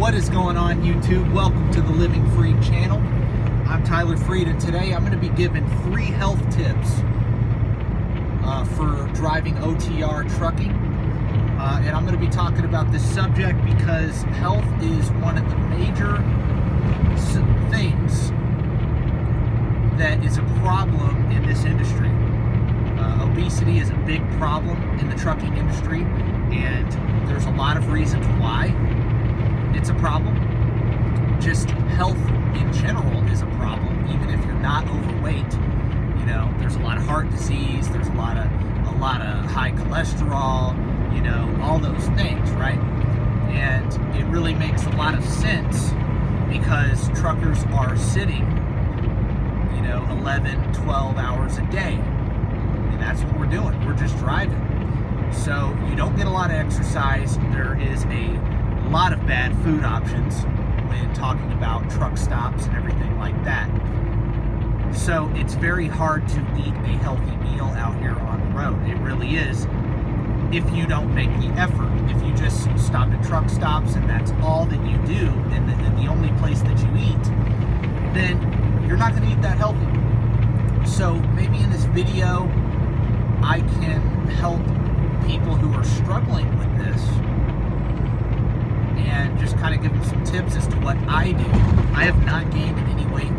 What is going on, YouTube? Welcome to the Living Free channel. I'm Tyler Freed, and today I'm going to be giving 3 health tips for driving OTR trucking. And I'm going to be talking about this subject because health is one of the major things that is a problem in this industry. Obesity is a big problem in the trucking industry, and there's a lot of reasons why it's a problem. Just health in general is a problem, even if you're not overweight. You know, there's a lot of heart disease, there's a lot of high cholesterol, you know, all those things, right? And it really makes a lot of sense because truckers are sitting, you know, 11, 12 hours a day. And that's what we're doing. We're just driving. So you don't get a lot of exercise. There is a lot of bad food options when talking about truck stops and everything like that. So it's very hard to eat a healthy meal out here on the road. It really is, if you don't make the effort. If you just stop at truck stops and that's all that you do, and the only place that you eat, then you're not going to eat that healthy. So maybe in this video I can help people who are struggling with this and just kind of give them some tips as to what I do. I have not gained any weight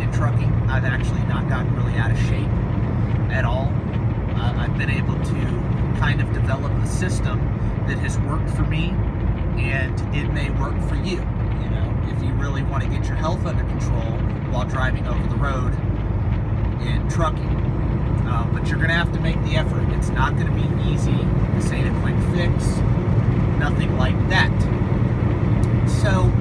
in trucking. I've actually not gotten really out of shape at all. I've been able to kind of develop a system that has worked for me, and it may work for you. You know, if you really want to get your health under control while driving over the road in trucking. But you're going to have to make the effort. It's not going to be easy. This ain't a quick fix. Nothing like that. So,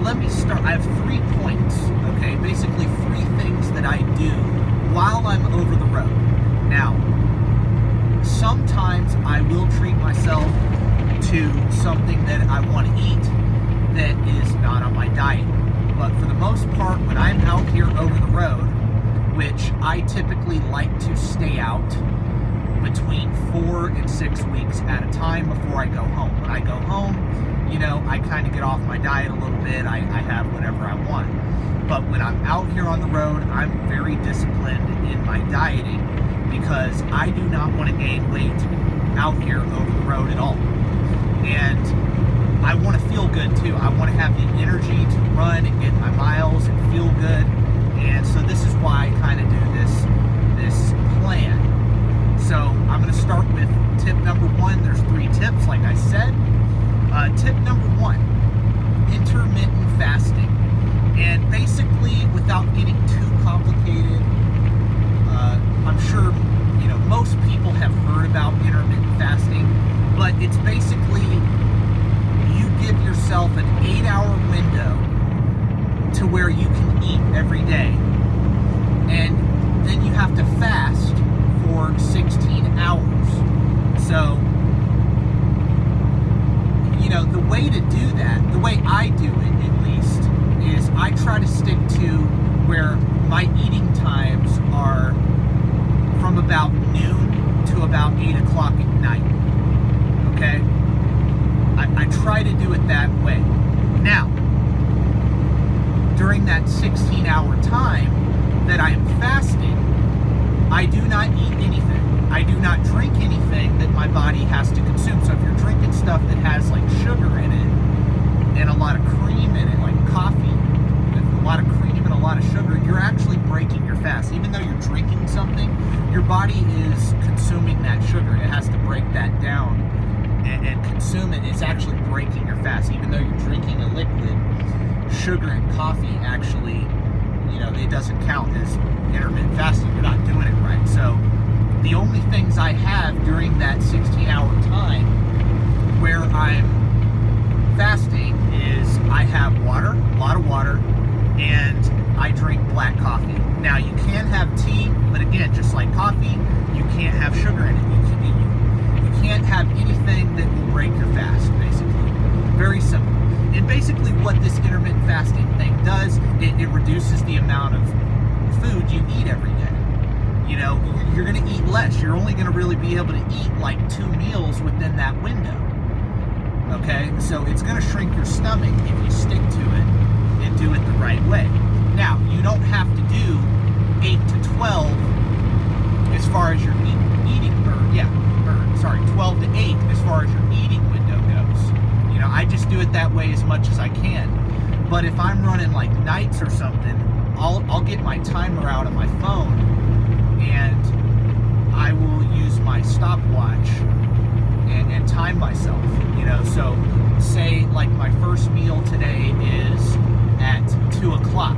let me start. I have 3 points, okay? Basically 3 things that I do while I'm over the road. Now, sometimes I will treat myself to something that I want to eat that is not on my diet. But for the most part, when I'm out here over the road, which I typically like to stay out between 4 and 6 weeks at a time before I go home. When I go home, you know, I kind of get off my diet a little bit. I have whatever I want. But when I'm out here on the road, I'm very disciplined in my dieting because I do not want to gain weight out here over the road at all. And I want to feel good too. I want to have the energy to run and get my miles and feel good. And so this is why I kind of do this plan. So I'm going to start with tip number 1. There's 3 tips, like I said. Tip number 1, intermittent fasting. And basically, without getting too complicated, I'm sure, you know, most people have heard about intermittent fasting, but it's basically you give yourself an 8-hour window to where you can eat every day, and then you have to fast for 16 hours. So, you know, the way to do that, the way I do it at least, is I try to stick to where my eating times are from about noon to about 8 o'clock at night. Okay? I try to do it that way. Now, during that 16-hour time that I am fasting, I do not eat anything. I do not drink anything that my body has to consume. So if you're drinking stuff that has like sugar in it and a lot of cream in it, like coffee with a lot of cream and a lot of sugar, you're actually breaking your fast. Even though you're drinking something, your body is consuming that sugar. It has to break that down and consume it. It's actually breaking your fast. Even though you're drinking a liquid, sugar and coffee actually, you know, it doesn't count as intermittent fasting. You're not doing it right. So the only things I have during that 16-hour time where I'm fasting is I have water, a lot of water, and I drink black coffee. Now you can have tea, but again, just like coffee, you can't have sugar in it. You can't have anything that will break your fast, basically. Very simple. And basically what this intermittent fasting thing does, it reduces the amount of food you eat every day. You know, you're going to eat less. You're only going to really be able to eat like 2 meals within that window. Okay, so it's going to shrink your stomach if you stick to it and do it the right way. Now, you don't have to do 8 to 12 as far as your 12 to 8 as far as your eating window goes. You know, I just do it that way as much as I can. But if I'm running like nights or something, I'll get my timer out on my phone and I will use my stopwatch and time myself, you know. So say like my first meal today is at 2 o'clock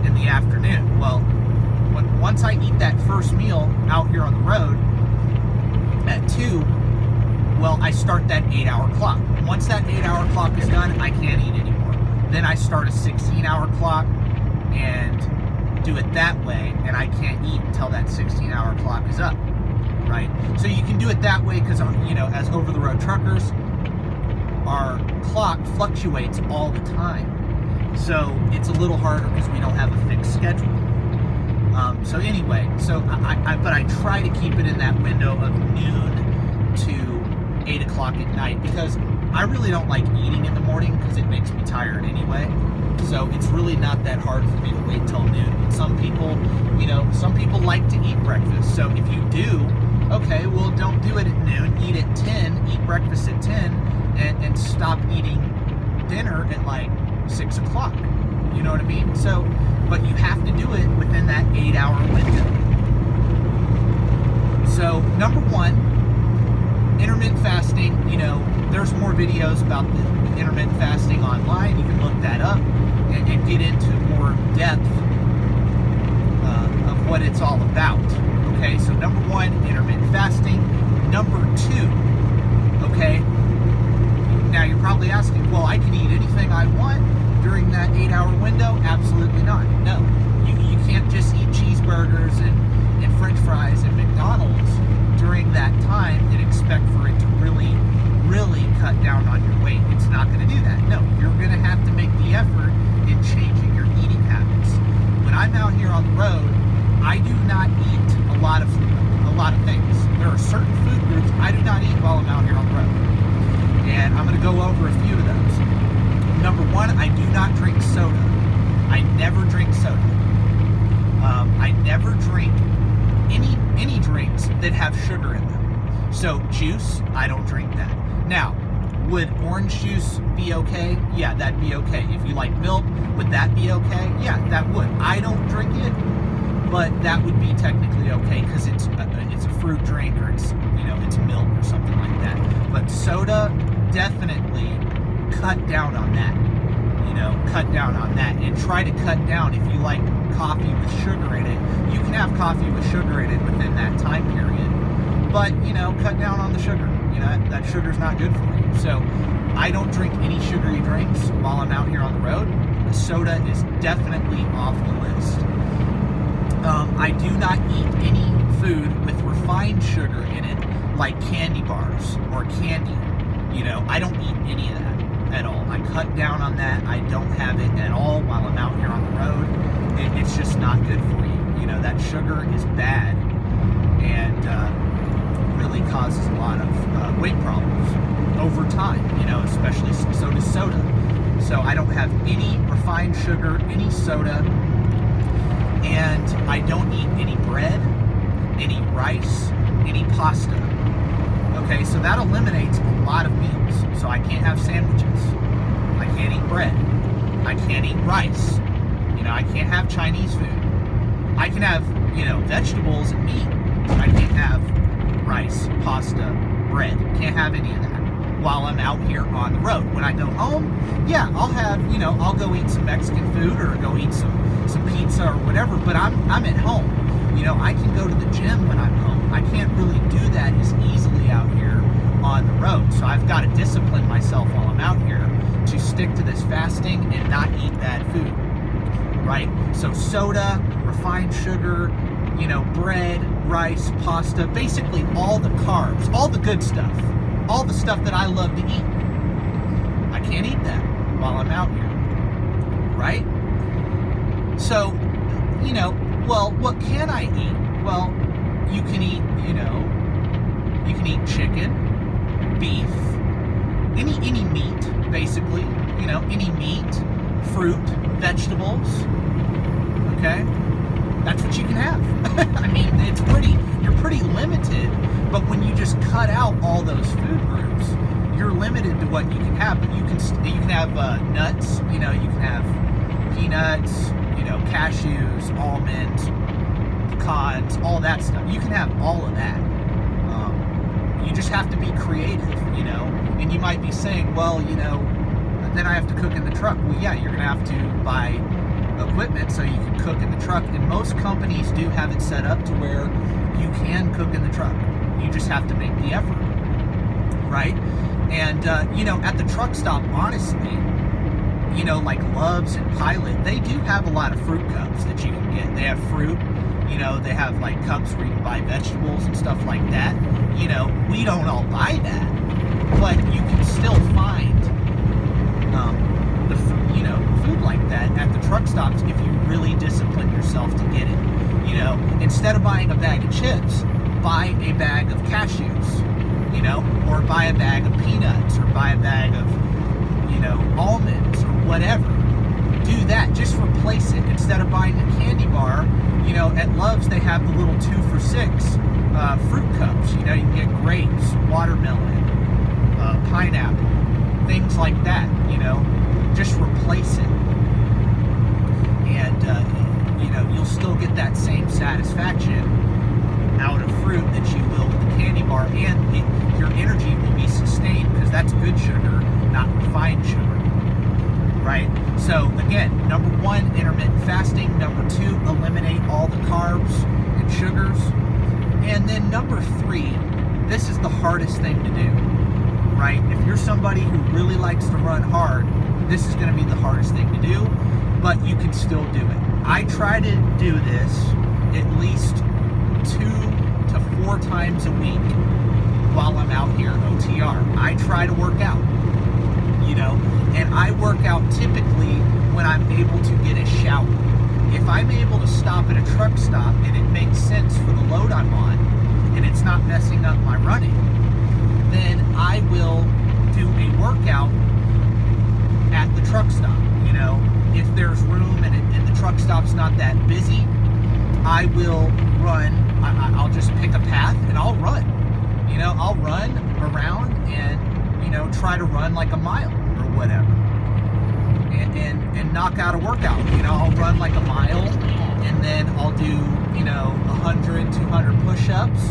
in the afternoon. Well, once I eat that first meal out here on the road at 2, well, I start that 8-hour clock. Once that 8-hour clock is done, I can't eat anymore. Then I start a 16-hour clock and do it that way, and I can't eat until that 16-hour clock is up, right? So you can do it that way because, you know, as over-the-road truckers, our clock fluctuates all the time. So it's a little harder because we don't have a fixed schedule. So anyway, but I try to keep it in that window of noon to 8 o'clock at night because I really don't like eating in the morning because it makes me tired anyway. So it's really not that hard for me to wait till noon. And some people, you know, some people like to eat breakfast. So if you do, okay, well, don't do it at noon. Eat at 10, eat breakfast at 10, and stop eating dinner at like 6 o'clock. You know what I mean? So, but you have to do it within that 8-hour window. So, number one, intermittent fasting, you know, there's more videos about the intermittent fasting online. You can look that up and get into more depth of what it's all about. Okay, so number one, intermittent fasting. Number two, okay, now you're probably asking, well, I can eat anything I want during that 8-hour window? Absolutely not. No, you can't just eat cheeseburgers and French fries and McDonald's during that time and expect for it to really cut down on your weight. It's not going to do that. No, you're going to have to make the effort in changing your eating habits. When I'm out here on the road, I do not eat a lot of things. There are certain food groups I do not eat while I'm out here on the road. And I'm going to go over a few of those. Number one, I do not drink soda. I never drink soda. I never drink any drinks that have sugar in them. So juice, I don't drink that. Now, would orange juice be okay? Yeah, that'd be okay. If you like milk, would that be okay? Yeah, that would. I don't drink it, but that would be technically okay because it's a fruit drink or it's, you know, it's milk or something like that. But soda, definitely cut down on that. You know, cut down on that and try to cut down. If you like coffee with sugar in it, you can have coffee with sugar in it within that time period. But, you know, cut down on the sugar. You know, that sugar's not good for you. So I don't drink any sugary drinks while I'm out here on the road. The soda is definitely off the list. I do not eat any food with refined sugar in it, like candy bars or candy. You know, I don't eat any of that at all. I cut down on that. I don't have it at all while I'm out here on the road. It's just not good for you. You know, that sugar is bad and really causes a lot of weight problems over time, you know, especially so does soda. So I don't have any refined sugar, any soda, and I don't eat any bread, any rice, any pasta. Okay, so that eliminates a lot of meals. So I can't have sandwiches. I can't eat bread. I can't eat rice. You know, I can't have Chinese food. I can have, you know, vegetables and meat, but I can't have rice, pasta, bread. Can't have any of that while I'm out here on the road. When I go home, yeah, I'll have, you know, I'll go eat some Mexican food or go eat some pizza or whatever, but I'm at home. You know, I can go to the gym when I'm home. I can't really do that as easily out here on the road. So I've got to discipline myself while I'm out here to stick to this fasting and not eat bad food, right? So soda, refined sugar, you know, bread, rice, pasta, basically all the carbs, all the good stuff, all the stuff that I love to eat. I can't eat that while I'm out here, right? So, you know, well, what can I eat? Well, you can eat, you know, you can eat chicken, beef, any meat, basically, you know, any meat, fruit, vegetables, okay? That's what you can have. I mean, you're pretty limited, but when you just cut out all those food groups, you're limited to what you can have. But you can have nuts, you know, you can have peanuts, you know, cashews, almonds, pecans, all that stuff. You can have all of that. You just have to be creative, you know. And you might be saying, well, you know, then I have to cook in the truck. Well, yeah, you're gonna have to buy equipment so you can cook in the truck, and most companies do have it set up to where you can cook in the truck. You just have to make the effort, right? And you know, at the truck stop, honestly, you know, like Love's and Pilot, they do have a lot of fruit cups that you can get. They have fruit, you know, they have like cups where you can buy vegetables and stuff like that. You know, we don't all buy that, but you can still find you know, food like that at the truck stops if you really discipline yourself to get it. You know, instead of buying a bag of chips, buy a bag of cashews, you know, or buy a bag of peanuts, or buy a bag of, you know, almonds, or whatever. Do that. Just replace it. Instead of buying a candy bar, you know, at Love's they have the little 2 for $6 fruit cups. You know, you can get grapes, watermelon, pineapple, things like that, you know. Just replace it, and you know, you'll still get that same satisfaction out of fruit that you will with the candy bar, and your energy will be sustained because that's good sugar, not refined sugar, right? So again, number 1, intermittent fasting. Number 2, eliminate all the carbs and sugars. And then number 3, this is the hardest thing to do, right? If you're somebody who really likes to run hard, this is going to be the hardest thing to do, but you can still do it. I try to do this at least 2 to 4 times a week while I'm out here at OTR. I try to work out, you know, and I work out typically when I'm able to get a shower. If I'm able to stop at a truck stop and it makes sense for the load I'm on and it's not messing up my running, then I will do a workout at the truck stop. You know, if there's room and the truck stop's not that busy, I will run. I'll just pick a path and I'll run. You know, I'll run around and, you know, try to run like a mile or whatever, and knock out a workout. You know, I'll run like a mile, and then I'll do, you know, 100, 200 push-ups,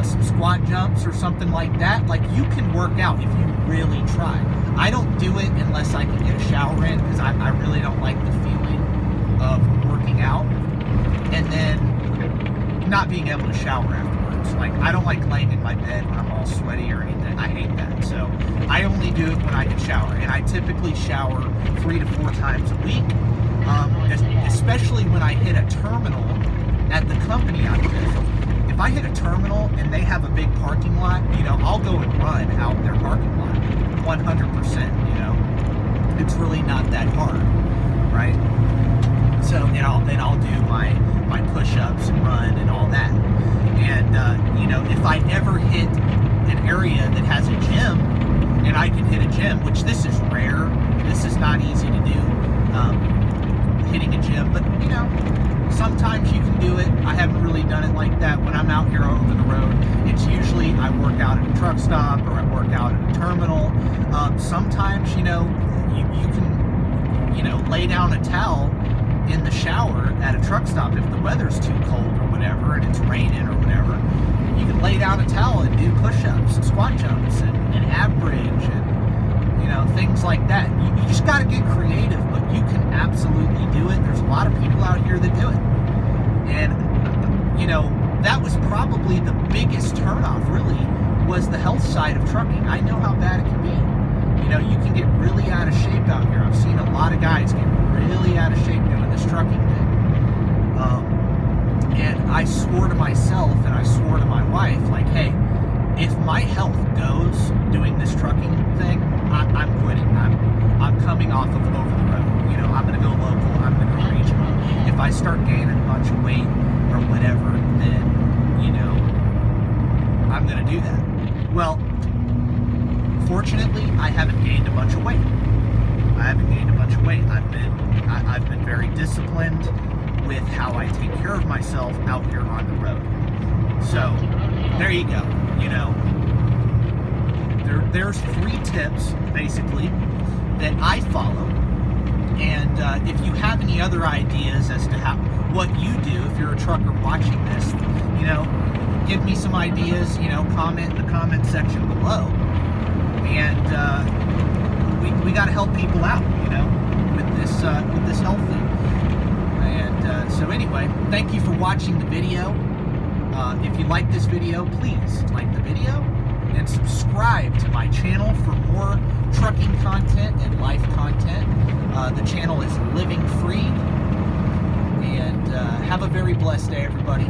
some squat jumps or something like that. Like, you can work out if you really try. I don't do it unless I can get a shower in, because I really don't like the feeling of working out and then not being able to shower afterwards. Like, I don't like laying in my bed when I'm all sweaty or anything. I hate that. So I only do it when I can shower, and I typically shower 3 to 4 times a week, especially when I hit a terminal at the company I'm with. If I hit a terminal and they have a big parking lot, you know, I'll go and run out their parking lot 100%, you know. It's really not that hard, right? So, and I'll do my push-ups and run and all that. And, you know, if I ever hit an area that has a gym, and I can hit a gym, which this is rare, this is not easy to do, hitting a gym, but, you know, sometimes you can do it. I haven't really done it like that. When I'm out here over the road, it's usually I work out at a truck stop or I work out at a terminal. Sometimes, you know, you can, you know, lay down a towel in the shower at a truck stop if the weather's too cold or whatever and it's raining or whatever. You can lay down a towel and do push-ups and squat jumps and ab bridge and, you know, things like that. You just got to get creative, but you can absolutely do it. There's a lot of people out here that do it. And, you know, that was probably the biggest turnoff, really, was the health side of trucking. I know how bad it can be. You know, you can get really out of shape out here. I've seen a lot of guys get really out of shape doing this trucking thing. And I swore to myself and I swore to my wife, like, hey, if my health goes doing this trucking thing, I'm quitting. I'm coming off of over the road. You know, I'm going to go local. I'm going to go regional. If I start gaining a bunch of weight or whatever, then, you know, I'm going to do that. Well, Fortunately, I haven't gained a bunch of weight. I've been very disciplined with how I take care of myself out here on the road. So there you go. You know, there's 3 tips basically that I follow. And if you have any other ideas as to what you do, if you're a trucker watching this, you know, give me some ideas. You know, comment in the comment section below. And we got to help people out, you know, with this health thing. And so anyway, thank you for watching the video. If you like this video, please like the video and subscribe to my channel for more trucking content and life content. The channel is Living Free. And have a very blessed day, everybody.